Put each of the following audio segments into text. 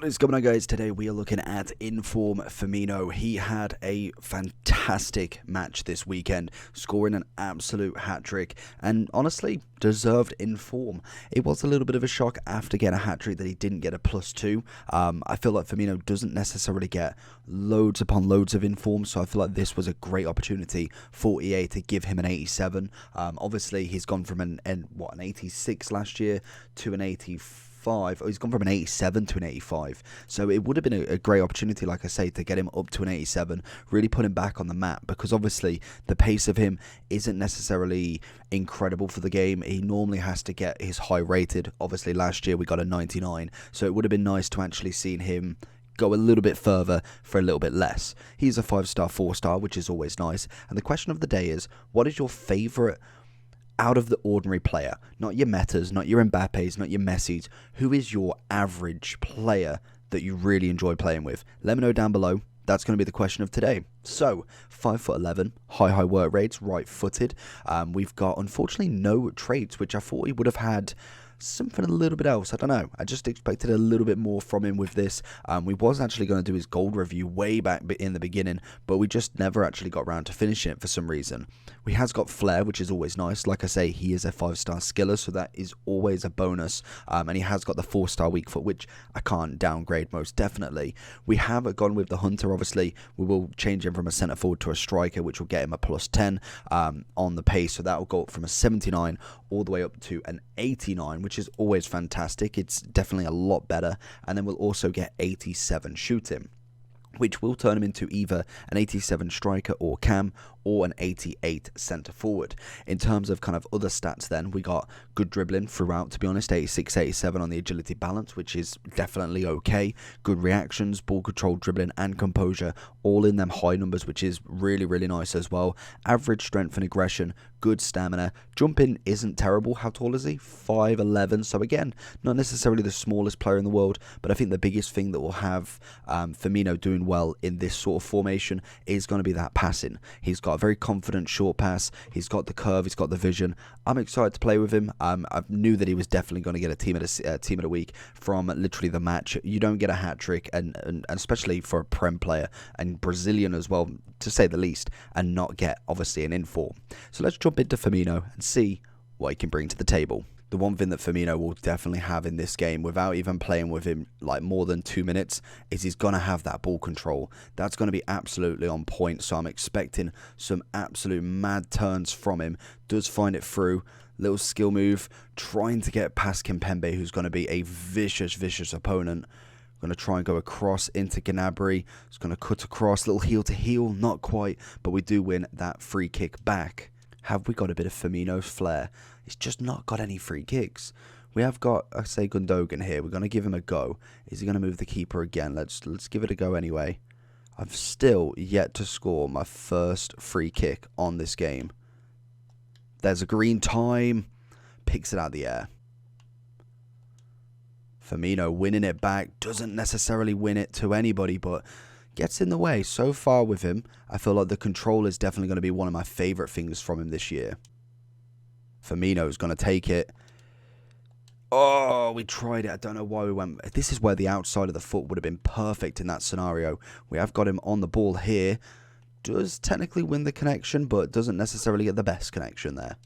What is going on, guys? Today we are looking at inform Firmino. He had a fantastic match this weekend, scoring an absolute hat-trick and honestly deserved inform. It was a little bit of a shock after getting a hat-trick that he didn't get a +2. I feel like Firmino doesn't necessarily get loads upon loads of inform, so I feel like this was a great opportunity for EA to give him an 87. Obviously he's gone from an 86 last year to an 85. He's gone from an 87 to an 85, so it would have been a great opportunity, like I say, to get him up to an 87, really put him back on the map, because obviously the pace of him isn't necessarily incredible for the game. He normally has to get his high rated. Obviously last year we got a 99, so it would have been nice to actually see him go a little bit further for a little bit less. He's a 5-star, 4-star, which is always nice. And the question of the day is, what is your favourite out of the ordinary player? Not your Metas, not your Mbappes, not your Messis. Who is your average player that you really enjoy playing with? Let me know down below. That's going to be the question of today. So, 5'11", high work rates, right-footed. We've got, unfortunately, no traits, which I thought he would have had something a little bit else. I don't know. I just expected a little bit more from him with this. We was actually going to do his gold review way back in the beginning, but we just never actually got around to finishing it for some reason. He has got flair, which is always nice. Like I say, he is a 5-star skiller, so that is always a bonus. And he has got the 4-star weak foot, which I can't downgrade most definitely. We have gone with the hunter. Obviously, we will change him from a centre forward to a striker, which will get him a +10 on the pace. So that will go up from a 79 all the way up to an 89, which is always fantastic. It's definitely a lot better. And then we'll also get 87 shooting, which will turn him into either an 87 striker or cam, or an 88 centre forward. In terms of kind of other stats then, we got good dribbling throughout, to be honest, 86, 87 on the agility balance, which is definitely okay. Good reactions, ball control, dribbling and composure, all in them high numbers, which is really, really nice as well. Average strength and aggression, good stamina. Jumping isn't terrible. How tall is he? 5'11", so again, not necessarily the smallest player in the world, but I think the biggest thing that will have Firmino doing well in this sort of formation is going to be that passing. He's got a very confident short pass. He's got the curve. He's got the vision. I'm excited to play with him. I knew that he was definitely going to get a team of the week from literally the match. You don't get a hat trick, and especially for a Prem player and Brazilian as well, to say the least, and not get obviously an inform. So let's jump into Firmino and see what he can bring to the table. The one thing that Firmino will definitely have in this game, without even playing with him like more than 2 minutes, is he's going to have that ball control. That's going to be absolutely on point, so I'm expecting some absolute mad turns from him. Does find it through. Little skill move, trying to get past Kimpembe, who's going to be a vicious opponent. Going to try and go across into Gnabry. It's going to cut across, little heel to heel, not quite, but we do win that free kick back. Have we got a bit of Firmino's flair? He's just not got any free kicks. We have got, I say, Gundogan here. We're going to give him a go. Is he going to move the keeper again? Let's give it a go anyway. I've still yet to score my first free kick on this game. There's a green time. Picks it out of the air. Firmino winning it back. Doesn't necessarily win it to anybody, but gets in the way. So far with him, I feel like the control is definitely going to be one of my favourite things from him this year. Firmino's going to take it. Oh, we tried it. I don't know why we went. This is where the outside of the foot would have been perfect in that scenario. We have got him on the ball here. Does technically win the connection, but doesn't necessarily get the best connection there.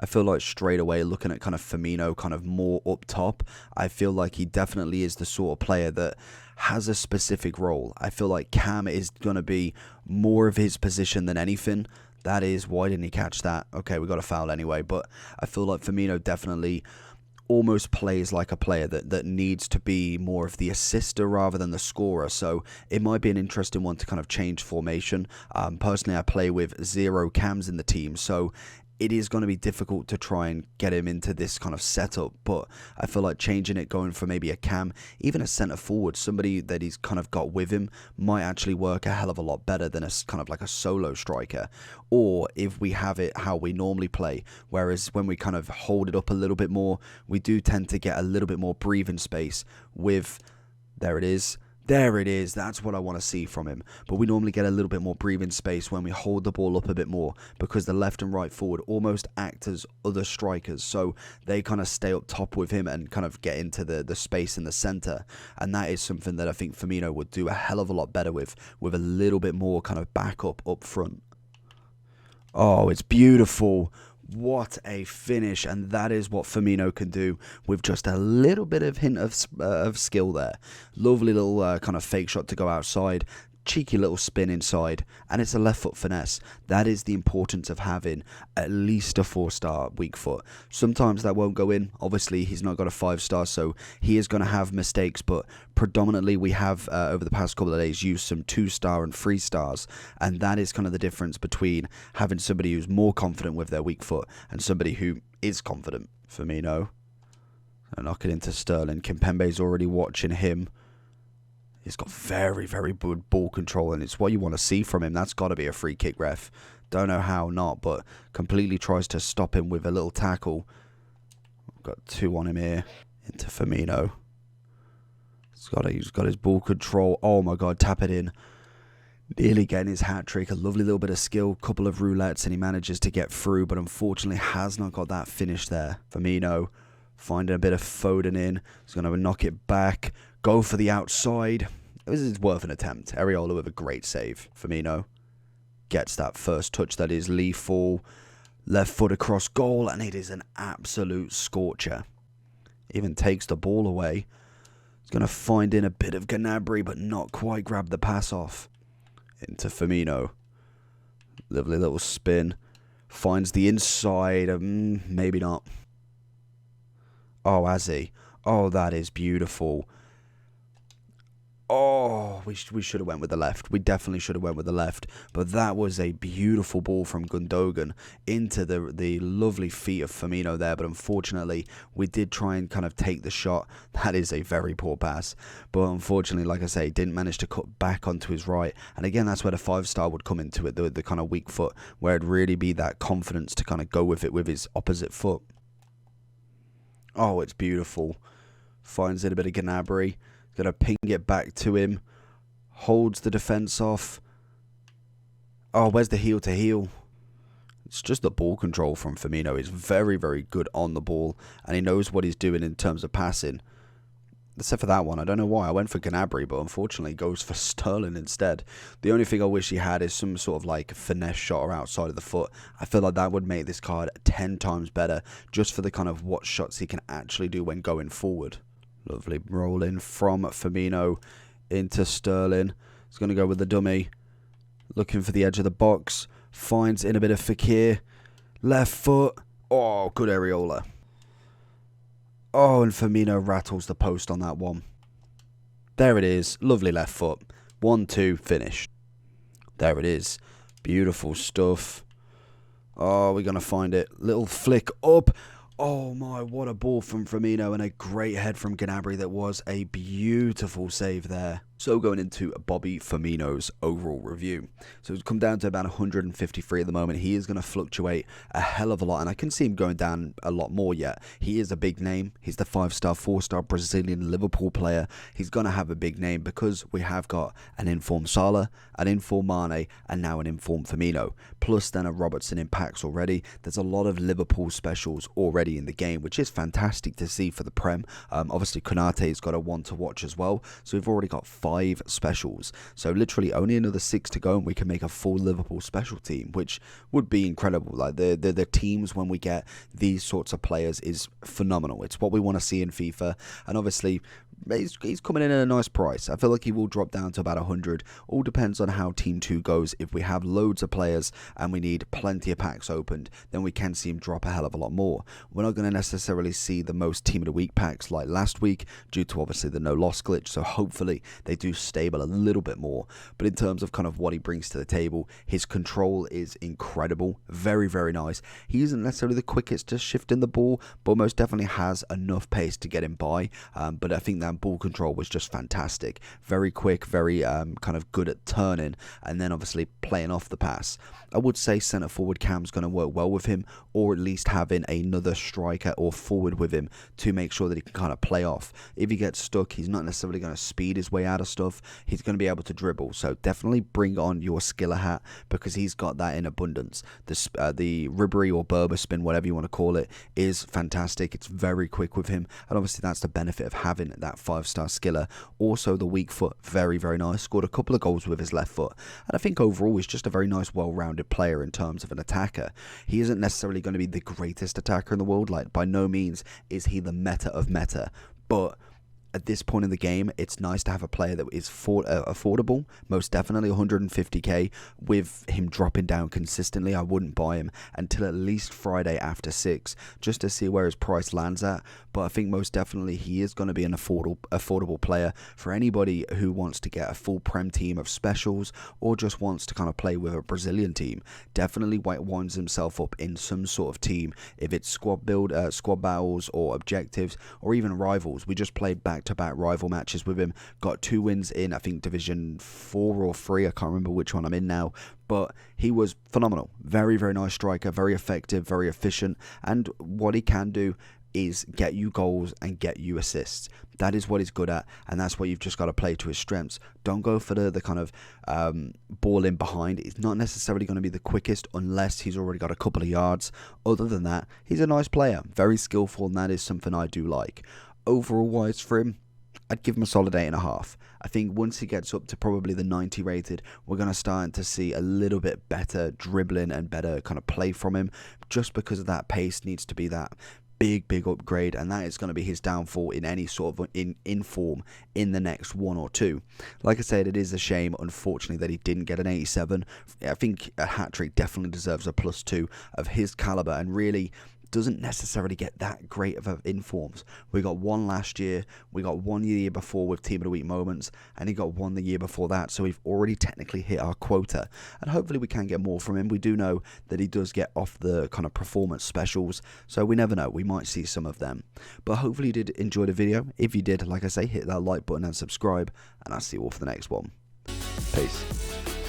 I feel like straight away, looking at kind of Firmino kind of more up top, I feel like he definitely is the sort of player that has a specific role. I feel like Cam is going to be more of his position than anything. That is, why didn't he catch that? Okay, we got a foul anyway, but I feel like Firmino definitely almost plays like a player that needs to be more of the assister rather than the scorer, so it might be an interesting one to kind of change formation. Personally, I play with 0 cams in the team, so it is going to be difficult to try and get him into this kind of setup, but I feel like changing it, going for maybe a cam, even a centre forward, somebody that he's kind of got with him, might actually work a hell of a lot better than a kind of like a solo striker. Or if we have it how we normally play, whereas when we kind of hold it up a little bit more, we do tend to get a little bit more breathing space with, there it is, There it is. That's what I want to see from him. But we normally get a little bit more breathing space when we hold the ball up a bit more, because the left and right forward almost act as other strikers. So they kind of stay up top with him and kind of get into the space in the centre. And that is something that I think Firmino would do a hell of a lot better with a little bit more kind of backup up front. Oh, it's beautiful. What a finish, and that is what Firmino can do with just a little bit of hint of skill there. Lovely little kind of fake shot to go outside, cheeky little spin inside, and it's a left foot finesse. That is the importance of having at least a 4-star weak foot. Sometimes that won't go in. Obviously, he's not got a 5-star, so he is going to have mistakes, but predominantly we have over the past couple of days used some 2-star and 3-stars, and that is kind of the difference between having somebody who's more confident with their weak foot and somebody who is confident. Firmino, knock it into Sterling. Kimpembe's already watching him. He's got very, very good ball control, and it's what you want to see from him. That's got to be a free kick, ref. Don't know how not, but completely tries to stop him with a little tackle. Got 2 on him here. Into Firmino. He's got his ball control. Oh my God, tap it in. Nearly getting his hat-trick. A lovely little bit of skill. Couple of roulettes, and he manages to get through, but unfortunately has not got that finish there. Firmino finding a bit of Foden in. He's going to knock it back. Go for the outside. This is worth an attempt. Areola with a great save. Firmino gets that first touch that is lethal. Left foot across goal, and it is an absolute scorcher. Even takes the ball away. He's going to find in a bit of Gnabry, but not quite grab the pass off. Into Firmino. Lovely little spin. Finds the inside. Maybe not. Oh, has he? Oh, that is beautiful. Oh, we should have went with the left. We definitely should have went with the left. But that was a beautiful ball from Gundogan into the lovely feet of Firmino there. But unfortunately, we did try and kind of take the shot. That is a very poor pass. But unfortunately, like I say, didn't manage to cut back onto his right. And again, that's where the 5-star would come into it, the kind of weak foot, where it'd really be that confidence to kind of go with it with his opposite foot. Oh, it's beautiful. Finds it a bit of Gnabry. Going to ping it back to him. Holds the defence off. Oh, where's the heel to heel? It's just the ball control from Firmino. He's very, very good on the ball. And he knows what he's doing in terms of passing. Except for that one. I don't know why. I went for Gnabry, but unfortunately goes for Sterling instead. The only thing I wish he had is some sort of like finesse shot or outside of the foot. I feel like that would make this card 10 times better. Just for the kind of what shots he can actually do when going forward. Lovely roll in from Firmino into Sterling. He's going to go with the dummy. Looking for the edge of the box. Finds in a bit of Fekir. Left foot. Oh, good Areola. Oh, and Firmino rattles the post on that one. There it is. Lovely left foot. 1-2, finish. There it is. Beautiful stuff. Oh, we're going to find it. Little flick up. Oh my, what a ball from Firmino, and a great head from Gnabry. That was a beautiful save there. So going into Bobby Firmino's overall review. So it's come down to about 153 at the moment. He is going to fluctuate a hell of a lot, and I can see him going down a lot more yet. He is a big name. He's the 5-star, 4-star Brazilian Liverpool player. He's going to have a big name because we have got an informed Salah, an informed Mane, and now an informed Firmino. Plus then a Robertson in packs already. There's a lot of Liverpool specials already in the game, which is fantastic to see for the Prem. Obviously, Konate's got a one to watch as well. So we've already got 5 specials. So literally only another 6 to go, and we can make a full Liverpool special team, which would be incredible. Like the teams when we get these sorts of players is phenomenal. It's what we want to see in FIFA, and obviously he's coming in at a nice price. I feel like he will drop down to about 100. All depends on how Team 2 goes. If we have loads of players and we need plenty of packs opened, then we can see him drop a hell of a lot more. We're not going to necessarily see the most Team of the Week packs like last week due to obviously the no loss glitch, so hopefully they do stable a little bit more. But in terms of kind of what he brings to the table, his control is incredible. Very, very nice. He isn't necessarily the quickest to shift in the ball, but most definitely has enough pace to get him by. But I think that ball control was just fantastic. Very quick, very kind of good at turning, and then obviously playing off the pass. I would say centre forward Cam's going to work well with him, or at least having another striker or forward with him to make sure that he can kind of play off. If he gets stuck, he's not necessarily going to speed his way out of stuff. He's going to be able to dribble. So definitely bring on your Skiller hat, because he's got that in abundance. The Ribery or Berber spin, whatever you want to call it, is fantastic. It's very quick with him, and obviously that's the benefit of having that 5-star Skiller. Also the weak foot, very, very nice. Scored a couple of goals with his left foot, and I think overall he's just a very nice, well-rounded player in terms of an attacker. He isn't necessarily going to be the greatest attacker in the world, like by no means is he the meta of meta, but at this point in the game, it's nice to have a player that is affordable, most definitely 150k. With him dropping down consistently, I wouldn't buy him until at least Friday after 6, just to see where his price lands at. But I think most definitely he is going to be an affordable player for anybody who wants to get a full Prem team of specials, or just wants to kind of play with a Brazilian team. Definitely winds himself up in some sort of team, if it's squad battles or objectives, or even rivals. We just played back-to-back rival matches with him, got 2 wins in, I think, Division 4 or 3, I can't remember which one I'm in now, but he was phenomenal. Very, very nice striker, very effective, very efficient, and what he can do is get you goals and get you assists. That is what he's good at, and that's what you've just got to play to his strengths. Don't go for the kind of ball in behind. It's not necessarily going to be the quickest unless he's already got a couple of yards. Other than that, he's a nice player, very skillful, and that is something I do like. Overall wise for him, I'd give him a solid 8.5. I think once he gets up to probably the 90 rated, we're going to start to see a little bit better dribbling and better kind of play from him, just because of that pace needs to be that big upgrade, and that is going to be his downfall in any sort of in form in the next 1 or 2. Like I said, it is a shame, unfortunately, that he didn't get an 87. I think a hat-trick definitely deserves a +2 of his caliber, and really doesn't necessarily get that great of informs. We got 1 last year, we got 1 the year before with Team of the Week moments, and he got 1 the year before that, so we've already technically hit our quota, and hopefully we can get more from him. We do know that he does get off the kind of performance specials, so we never know, we might see some of them. But hopefully you did enjoy the video. If you did, like I say, hit that like button and subscribe, and I'll see you all for the next one. Peace.